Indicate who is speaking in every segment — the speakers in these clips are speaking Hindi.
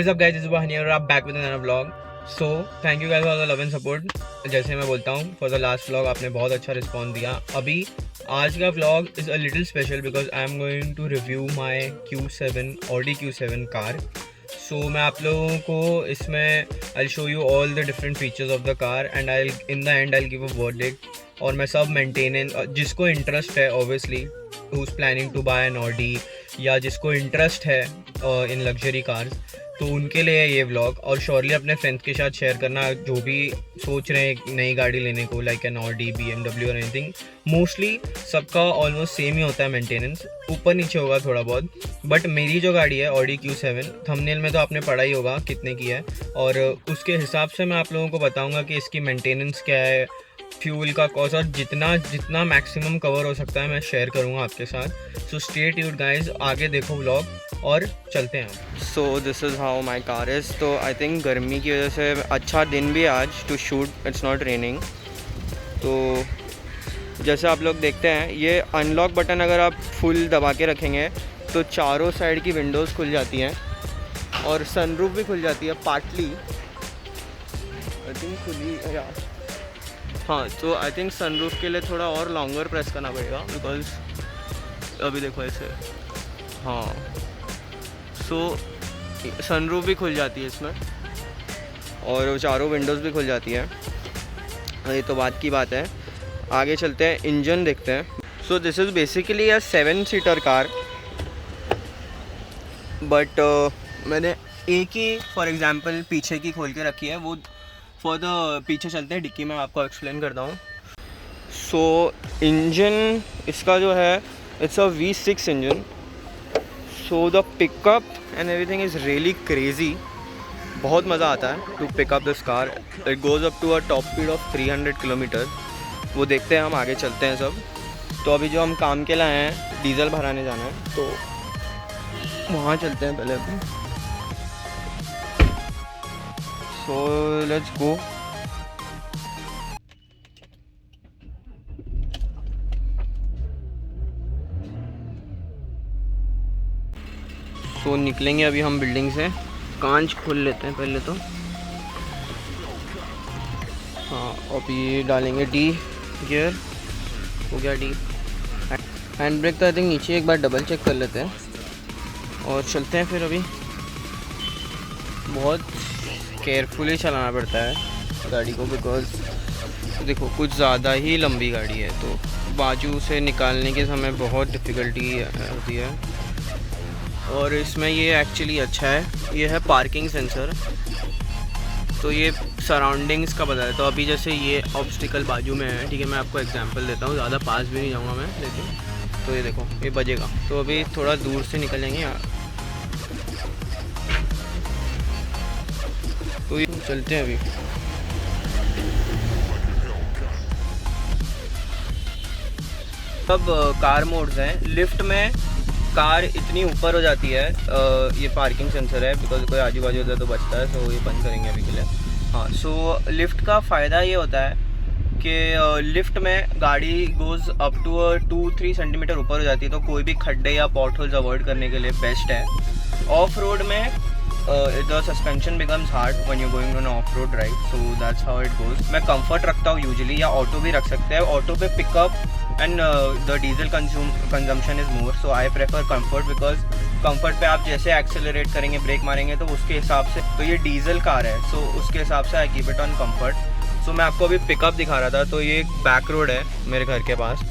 Speaker 1: What's up guys, this is Wahani और आप back with another vlog. So thank you guys for the love and support. जैसे मैं बोलता हूँ for the last vlog आपने बहुत अच्छा रिस्पॉन्स दिया. अभी आज का vlog is a little special because I am going to review my Q7 Audi Q7 car. So मैं आप लोगों को इसमें I'll show you all the different features of the car and in the end I'll give a verdict. और मैं सब मेंटेनेंस जिसको इंटरेस्ट है obviously who's planning to buy an Audi या जिसको इंटरेस्ट है इन लग्जरी कार्स तो उनके लिए ये व्लॉग. और श्योरली अपने फ्रेंड्स के साथ शेयर करना जो भी सोच रहे हैं एक नई गाड़ी लेने को लाइक एन ऑडी BMW और एनीथिंग. मोस्टली सबका ऑलमोस्ट सेम ही होता है मेंटेनेंस, ऊपर नीचे होगा थोड़ा बहुत. बट मेरी जो गाड़ी है ऑडी Q7 थंबनेल में तो आपने पढ़ा ही होगा कितने की है और उसके हिसाब से मैं आप लोगों को बताऊँगा कि इसकी मेंटेनेंस क्या है, फ्यूल का कॉस्ट और जितना मैक्सिमम कवर हो सकता है मैं शेयर करूँगा आपके साथ. सो स्टे ट्यून्ड गाइस, आगे देखो व्लॉग और चलते हैं. So this is how my car is. तो आई थिंक गर्मी की वजह से अच्छा दिन भी आज to shoot, it's not raining. तो जैसे आप लोग देखते हैं ये अनलॉक बटन अगर आप फुल दबा के रखेंगे तो चारों साइड की विंडोज़ खुल जाती हैं और सनरूफ भी खुल जाती है पार्टली. आई थिंक खुली यार. हाँ, तो आई थिंक सनरूफ के लिए थोड़ा और लॉन्गर प्रेस करना पड़ेगा बिकॉज अभी देखो ऐसे. हाँ, सो सनरूफ भी खुल जाती है इसमें और चारों विंडोज़ भी खुल जाती है. ये तो बात की बात है. आगे चलते हैं, इंजन देखते हैं. So this is basically a 7-सीटर कार बट मैंने एक ही फॉर एग्ज़ाम्पल पीछे की खोल के रखी है. वो फॉर द पीछे चलते हैं, डिक्की में आपको एक्सप्लेन करता हूँ. सो इंजन इसका जो है it's a V6 engine. So the pickup and everything is really crazy. बहुत मज़ा आता है to pick up this car. It goes up to a top speed of 300 kilometre. वो देखते हैं, हम आगे चलते हैं सब. तो अभी जो हम काम के लिए आए हैं डीजल भराने जाना है तो वहाँ चलते हैं पहले अभी. So let's go. सो निकलेंगे अभी हम बिल्डिंग से. कांच खोल लेते हैं पहले तो. हाँ, अभी डालेंगे डी गियर. हो गया डी. हैंड ब्रेक तो आई थिंक नीचे एक बार डबल चेक कर लेते हैं और चलते हैं फिर. अभी बहुत केयरफुली चलाना पड़ता है गाड़ी को बिकॉज देखो कुछ ज़्यादा ही लंबी गाड़ी है तो बाजू से निकालने के समय बहुत डिफ़िकल्टी होती है. और इसमें ये एक्चुअली अच्छा है, ये है पार्किंग सेंसर. तो ये सराउंडिंग्स का बताया. तो अभी जैसे ये ऑब्स्टिकल बाजू में है, ठीक है, मैं आपको एग्जांपल देता हूँ, ज़्यादा पास भी नहीं जाऊँगा मैं लेकिन. तो ये देखो ये बजेगा तो अभी थोड़ा दूर से निकल जाएंगे यार. तो ये चलते हैं अभी. अब कार मोड्स हैं. लिफ्ट में कार इतनी ऊपर हो जाती है, ये पार्किंग सेंसर है बिकॉज कोई आजू बाजू होता है तो बचता है. सो ये बंद करेंगे अभी के लिए. हाँ, सो लिफ्ट का फ़ायदा ये होता है कि लिफ्ट में गाड़ी गोज़ अप टू 2-3 सेंटीमीटर ऊपर हो जाती है तो कोई भी खड्डे या पॉट होल्स अवॉइड करने के लिए बेस्ट है. ऑफ रोड में the suspension becomes hard when you going on off road ride. So that's how it goes. मैं कंफर्ट रखता हूँ यूजुअली, या ऑटो भी रख सकते हैं. ऑटो पे pickup and the diesel consumption is more. So I prefer comfort because comfort पे आप जैसे एक्सेलरेट करेंगे, ब्रेक मारेंगे तो उसके हिसाब से, तो ये डीजल कार है सो उसके हिसाब से I keep it on comfort. So मैं आपको अभी पिकअप दिखा रहा था. तो ये एक बैक रोड है मेरे घर के पास.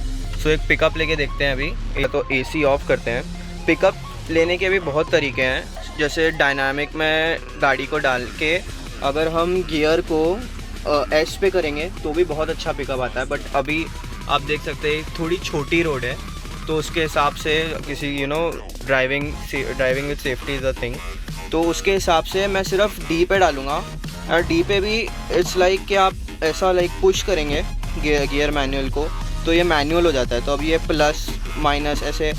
Speaker 1: सो एक पिकअप लेके देखते हैं अभी. तो AC ऑफ करते हैं. पिकअप लेने के भी बहुत तरीके हैं. जैसे डायनामिक में गाड़ी को डाल के अगर हम गियर को S पे करेंगे तो भी बहुत अच्छा पिकअप आता है. बट अभी आप देख सकते हैं थोड़ी छोटी रोड है तो उसके हिसाब से किसी driving with safety is a thing. तो उसके हिसाब से मैं सिर्फ D पे डालूँगा. और D पे भी इट्स लाइक कि आप ऐसा लाइक पुश करेंगे गियर मैनुअल को तो ये मैनुअल हो जाता है. तो अब ये प्लस माइनस ऐसे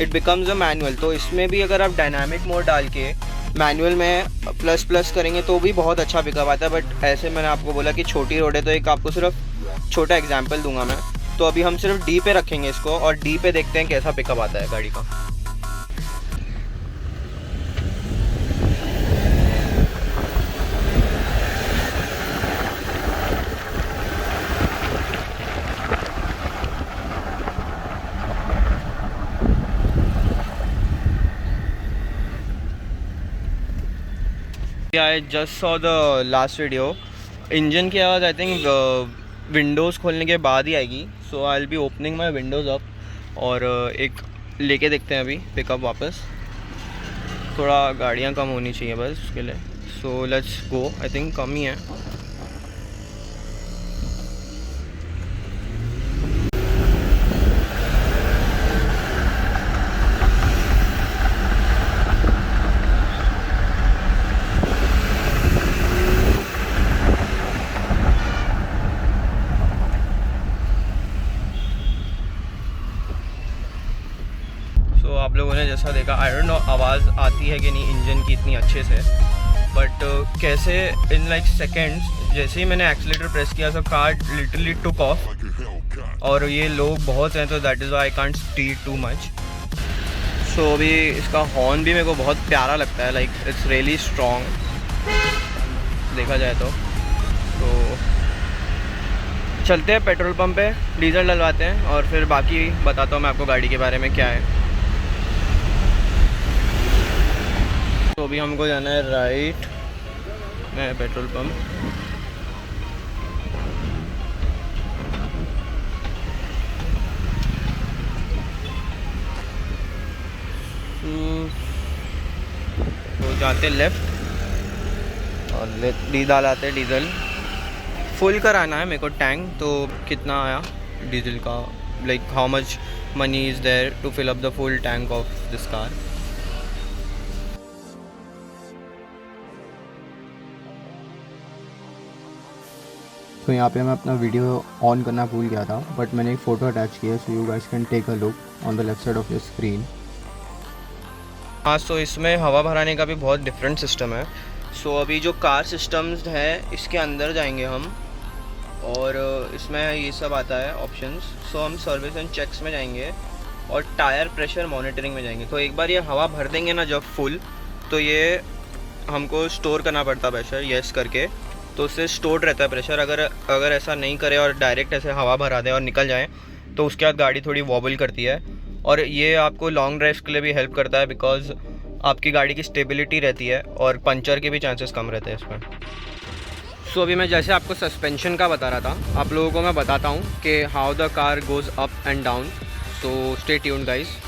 Speaker 1: इट बिकम्स अ मैनुअल. तो इसमें भी अगर आप डायनामिक मोड डाल के मैनुअल में प्लस करेंगे तो भी बहुत अच्छा पिकअप आता है. बट ऐसे मैंने आपको बोला कि छोटी रोड है तो एक आपको सिर्फ छोटा एग्जांपल दूंगा मैं. तो अभी हम सिर्फ D पे रखेंगे इसको और D पे देखते हैं कैसा पिकअप आता है गाड़ी का. I just saw the last video, engine की आवाज़ आई थिंक विंडोज़ खोलने के बाद ही आएगी। So I will be opening my windows up और एक लेके देखते हैं अभी पिकअप वापस। थोड़ा गाड़ियाँ कम होनी चाहिए बस उसके लिए। So let's go, I think कम ही है। आप लोगों ने जैसा देखा, आई डोंट नो आवाज़ आती है कि नहीं इंजन की इतनी अच्छे से, बट कैसे इन लाइक सेकेंड्स जैसे ही मैंने एक्सीलेटर प्रेस किया तो कार लिटरली टुक ऑफ। और ये लोग बहुत हैं तो that is why I can't speed too much. So अभी इसका हॉर्न भी मेरे को बहुत प्यारा लगता है, लाइक इट्स रियली स्ट्रॉन्ग देखा जाए तो चलते हैं पेट्रोल पंप पे, डीजल डलवाते हैं और फिर बाकी बताता हूँ मैं आपको गाड़ी के बारे में क्या है। तो अभी हमको जाना है राइट में पेट्रोल पंप। तो जाते लेफ्ट और डीजल आते, डीजल फुल कराना है मेरे को टैंक। तो कितना आया डीजल का, like how much money is there to fill up the full tank of this car.
Speaker 2: तो यहाँ पे मैं अपना वीडियो ऑन करना भूल गया था, बट मैंने एक फ़ोटो अटैच किया, so you guys can take a look on the left side of your screen.
Speaker 1: हाँ, सो इसमें हवा भराने का भी बहुत डिफरेंट सिस्टम है। सो अभी जो कार सिस्टम्स है इसके अंदर जाएंगे हम और इसमें ये सब आता है ऑप्शंस। सो हम सर्विस एंड चेक्स में जाएंगे और टायर प्रेशर मॉनिटरिंग में जाएंगे। तो एक बार ये हवा भर देंगे ना जब फुल, तो ये हमको स्टोर करना पड़ता है प्रेशर, येस करके, तो उससे स्टोर्ड रहता है प्रेशर। अगर ऐसा नहीं करे और डायरेक्ट ऐसे हवा भरा दे और निकल जाए तो उसके बाद गाड़ी थोड़ी वॉबल करती है। और ये आपको लॉन्ग ड्राइव्स के लिए भी हेल्प करता है बिकॉज आपकी गाड़ी की स्टेबिलिटी रहती है और पंचर के भी चांसेस कम रहते हैं इसमें। सो अभी मैं जैसे आपको सस्पेंशन का बता रहा था, आप लोगों को मैं बताता हूँ कि how the car goes up and down. So stay tuned guys.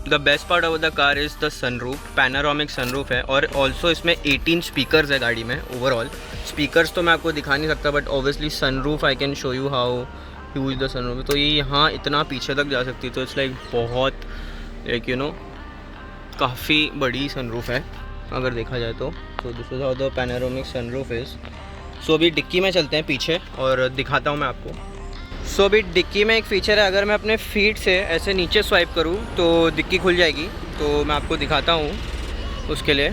Speaker 1: The best part of the car is the sunroof, panoramic sunroof है और ऑल्सो इसमें 18 स्पीकर्स है गाड़ी में ओवरऑल। स्पीकर्स तो मैं आपको दिखा नहीं सकता, but obviously sunroof I can show you how huge the sunroof. तो ये यहाँ इतना पीछे तक जा सकती है, तो इट्स लाइक बहुत लाइक यू नो काफ़ी बड़ी सनरूफ है अगर देखा जाए तो। This is how the panoramic sunroof is. So अभी डिक्की में चलते हैं पीछे और दिखाता हूँ मैं आपको। सो अभी डिक्की में एक फ़ीचर है, अगर मैं अपने फीट से ऐसे नीचे स्वाइप करूँ तो डिक्की खुल जाएगी। तो मैं आपको दिखाता हूँ उसके लिए।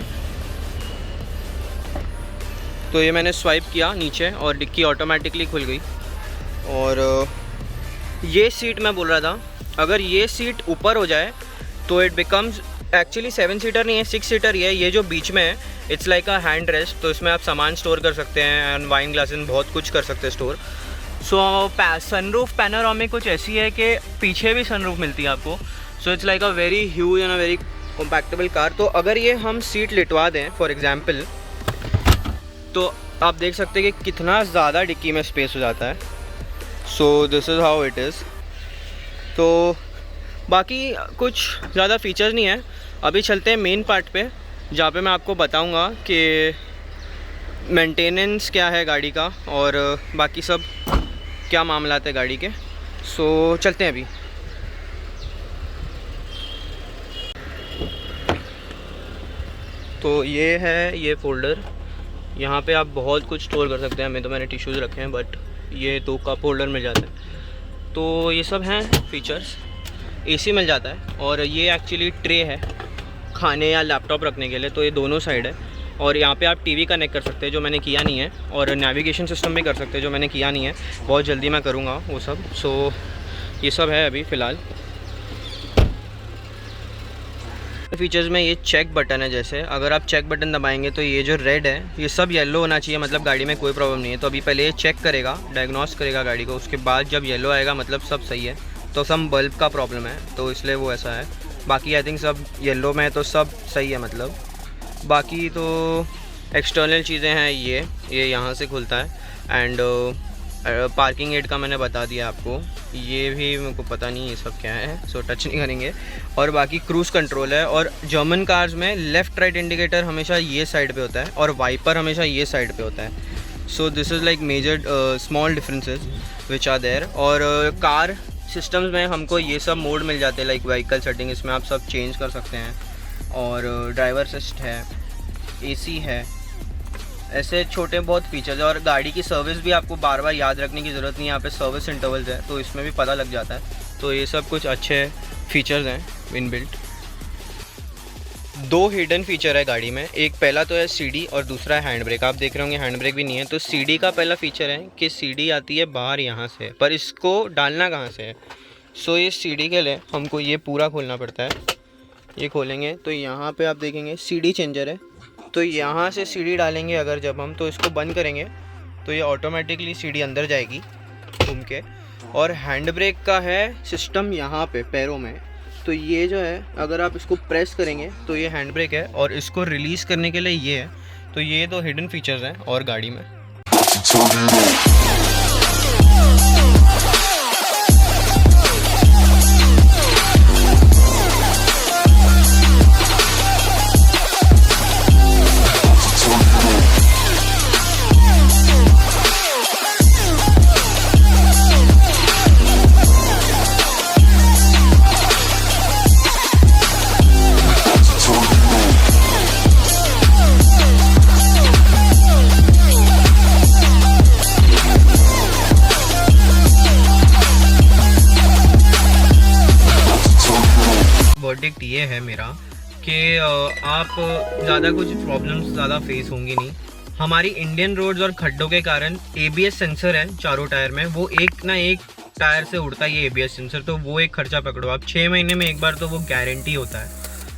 Speaker 1: तो ये मैंने स्वाइप किया नीचे और डिक्की ऑटोमेटिकली खुल गई। और ये सीट मैं बोल रहा था, अगर ये सीट ऊपर हो जाए तो इट बिकम्स एक्चुअली 7 सीटर नहीं है, 6 सीटर ही है। ये जो बीच में है it's like a hand rest, तो इसमें आप सामान स्टोर कर सकते हैं एंड वाइन ग्लासेस बहुत कुछ कर सकते हैं स्टोर। सो सनरूफ पैनोरामिक कुछ ऐसी है कि पीछे भी सनरूफ मिलती है आपको। So it's like a very huge and a very compactable car. तो अगर ये हम सीट लिटवा दें फॉर एग्जांपल, तो आप देख सकते हैं कि कितना ज़्यादा डिक्की में स्पेस हो जाता है। So this is how it is. तो बाकी कुछ ज़्यादा फीचर्स नहीं है। अभी चलते हैं मेन पार्ट पे, जहाँ पे मैं आपको बताऊँगा कि मेंटेनेंस क्या है गाड़ी का और बाकी सब क्या मामला है गाड़ी के। सो चलते हैं अभी। तो ये है ये फ़ोल्डर, यहाँ पे आप बहुत कुछ स्टोर कर सकते हैं। मैंने टिश्यूज़ रखे हैं, बट ये 2 कप होल्डर मिल जाता है। तो ये सब हैं फीचर्स। एसी मिल जाता है और ये एक्चुअली ट्रे है खाने या लैपटॉप रखने के लिए, तो ये दोनों साइड है। और यहाँ पे आप टीवी कनेक्ट कर सकते हैं, जो मैंने किया नहीं है, और नेविगेशन सिस्टम भी कर सकते हैं, जो मैंने किया नहीं है। बहुत जल्दी मैं करूँगा वो सब। सो ये सब है अभी फ़िलहाल। फीचर्स में ये चेक बटन है, जैसे अगर आप चेक बटन दबाएंगे तो ये जो रेड है ये सब येलो होना चाहिए, मतलब गाड़ी में कोई प्रॉब्लम नहीं है। तो अभी पहले ये चेक करेगा, डायग्नोस करेगा गाड़ी को, उसके बाद जब येलो आएगा मतलब सब सही है। तो सब बल्ब का प्रॉब्लम है तो इसलिए वो ऐसा है। बाकी आई थिंक सब येलो में है तो सब सही है मतलब। बाकी तो एक्सटर्नल चीज़ें हैं, ये यहाँ से खुलता है। एंड पार्किंग एड का मैंने बता दिया आपको, ये भी मेरे को पता नहीं ये सब क्या है, सो टच नहीं करेंगे। और बाकी क्रूज़ कंट्रोल है, और जर्मन कार्स में लेफ़्ट राइट इंडिकेटर हमेशा ये साइड पे होता है और वाइपर हमेशा ये साइड पे होता है। So this is like major small differences which are there. और कार सिस्टम्स में हमको ये सब मोड मिल जाते हैं, लाइक व्हीकल सेटिंग, इसमें आप सब चेंज कर सकते हैं। और ड्राइवर असिस्ट है, AC है, ऐसे छोटे बहुत फीचर्स है। और गाड़ी की सर्विस भी आपको बार बार याद रखने की ज़रूरत नहीं है, यहाँ पे सर्विस इंटरवल्स है तो इसमें भी पता लग जाता है। तो ये सब कुछ अच्छे फीचर्स हैं इनबिल्ट। 2 हिडन फीचर है गाड़ी में, एक पहला तो है CD और दूसरा है हैंड ब्रेक। आप देख रहे होंगे हैंड ब्रेक भी नहीं है। तो CD का पहला फीचर है कि CD आती है बाहर यहाँ से, पर इसको डालना कहाँ से है। सो ये CD के लिए हमको ये पूरा खोलना पड़ता है। ये खोलेंगे तो यहाँ पे आप देखेंगे CD चेंजर है, तो यहाँ से CD डालेंगे अगर जब हम, तो इसको बंद करेंगे तो ये ऑटोमेटिकली CD अंदर जाएगी घूम के। और हैंड ब्रेक का है सिस्टम यहाँ पे पैरों में, तो ये जो है अगर आप इसको प्रेस करेंगे तो ये हैंड ब्रेक है, और इसको रिलीज़ करने के लिए ये है। तो ये 2 हिडन फीचर्स हैं और गाड़ी में। वर्डिक्ट ये है मेरा कि आप ज़्यादा कुछ प्रॉब्लम्स ज़्यादा फेस होंगी नहीं। हमारी इंडियन रोड्स और खड्डों के कारण ABS सेंसर है चारों टायर में, वो एक ना एक टायर से उड़ता है ये ABS सेंसर, तो वो एक खर्चा पकड़ो आप 6 महीने में एक बार, तो वो गारंटी होता है।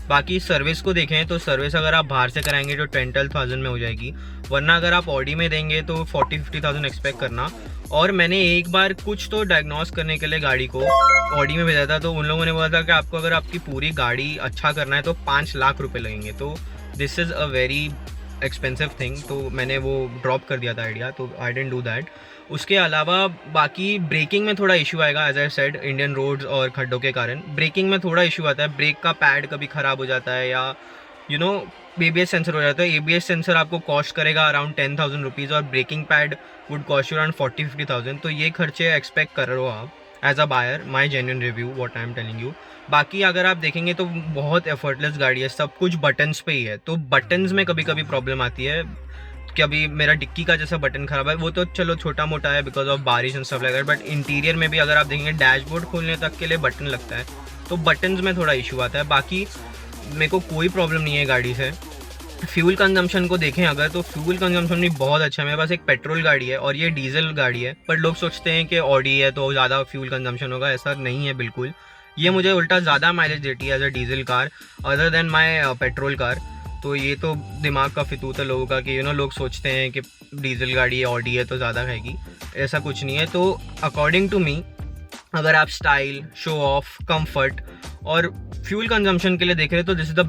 Speaker 1: बाकी सर्विस को देखें तो सर्विस अगर आप बाहर से कराएंगे तो 10-12,000 में हो जाएगी, वरना अगर आप ऑडी में देंगे तो 40-50,000 एक्सपेक्ट करना। और मैंने एक बार कुछ तो डायग्नोस करने के लिए गाड़ी को ऑडी में भेजा था, तो उन लोगों ने बोला था कि आपको अगर आपकी पूरी गाड़ी अच्छा करना है तो 5 लाख रुपए लगेंगे। तो this is a very expensive thing, तो मैंने वो ड्रॉप कर दिया था आइडिया, तो आई डिडंट डू दैट। उसके अलावा बाकी ब्रेकिंग में थोड़ा इशू आएगा, as I said Indian roads और खड्डों के कारण ब्रेकिंग में थोड़ा इशू आता है। ब्रेक का पैड कभी ख़राब हो जाता है, या ABS सेंसर हो जाता है। ABS सेंसर आपको कॉस्ट करेगा अराउंड 10,000 रुपीज़, और braking pad would cost you around 40-50,000। तो ये खर्चे एक्सपेक्ट कर रहे हो आप as a buyer, my genuine review what I am telling you. बाकी अगर आप देखेंगे तो बहुत एफर्टलेस गाड़ी है, सब कुछ बटन्स पे ही है। तो बटन्स में कभी कभी प्रॉब्लम आती है, कि अभी मेरा डिक्की का जैसा बटन खराब है, वो तो चलो छोटा मोटा है बिकॉज ऑफ बारिश and stuff like that, but interior में भी अगर आप देखेंगे डैशबोर्ड खोलने तक के लिए बटन लगता है, तो बटन्स में थोड़ा इशू आता है। बाकी मेरे को कोई प्रॉब्लम नहीं है गाड़ी से। फ्यूल कंजम्पशन को देखें अगर, तो फ्यूल कंजम्पशन भी बहुत अच्छा है। मेरे पास एक पेट्रोल गाड़ी है और ये डीजल गाड़ी है, पर लोग सोचते हैं कि ऑडी है तो ज़्यादा फ्यूल कंजम्पशन होगा, ऐसा नहीं है बिल्कुल। ये मुझे उल्टा ज़्यादा माइलेज देती है as a diesel car other than my petrol car. तो ये तो दिमाग का फितूत है लोगों का कि लोग सोचते हैं कि डीजल गाड़ी है ऑडी है तो ज़्यादा खाएगी, ऐसा कुछ नहीं है। तो अकॉर्डिंग टू मी अगर आप स्टाइल, शो ऑफ, कंफर्ट और फ्यूल कंजम्पशन के लिए देख रहे हैं तो this is the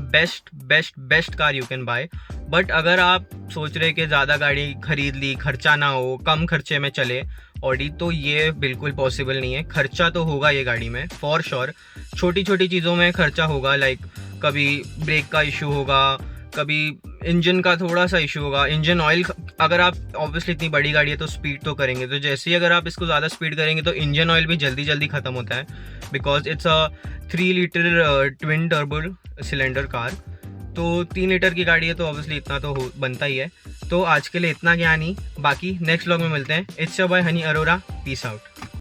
Speaker 1: best car you can buy. But अगर आप सोच रहे कि ज़्यादा गाड़ी खरीद ली, खर्चा ना हो, कम खर्चे में चले ऑडी, तो ये बिल्कुल पॉसिबल नहीं है। खर्चा तो होगा ये गाड़ी में फॉर श्योर, छोटी छोटी चीज़ों में खर्चा होगा, लाइक कभी ब्रेक का इशू होगा, कभी इंजन का थोड़ा सा इशू होगा। इंजन ऑयल, अगर आप ऑब्वियसली इतनी बड़ी गाड़ी है तो स्पीड तो करेंगे, तो जैसे ही अगर आप इसको ज़्यादा स्पीड करेंगे तो इंजन ऑयल भी जल्दी ख़त्म होता है, because it's a 3 litre twin turbo cylinder car. तो 3 लीटर की गाड़ी है तो ऑब्वियसली इतना तो बनता ही है। तो आज के लिए इतना ज्ञान ही, बाकी नेक्स्ट व्लॉग में मिलते हैं। It's your boy Honey Arora, peace out.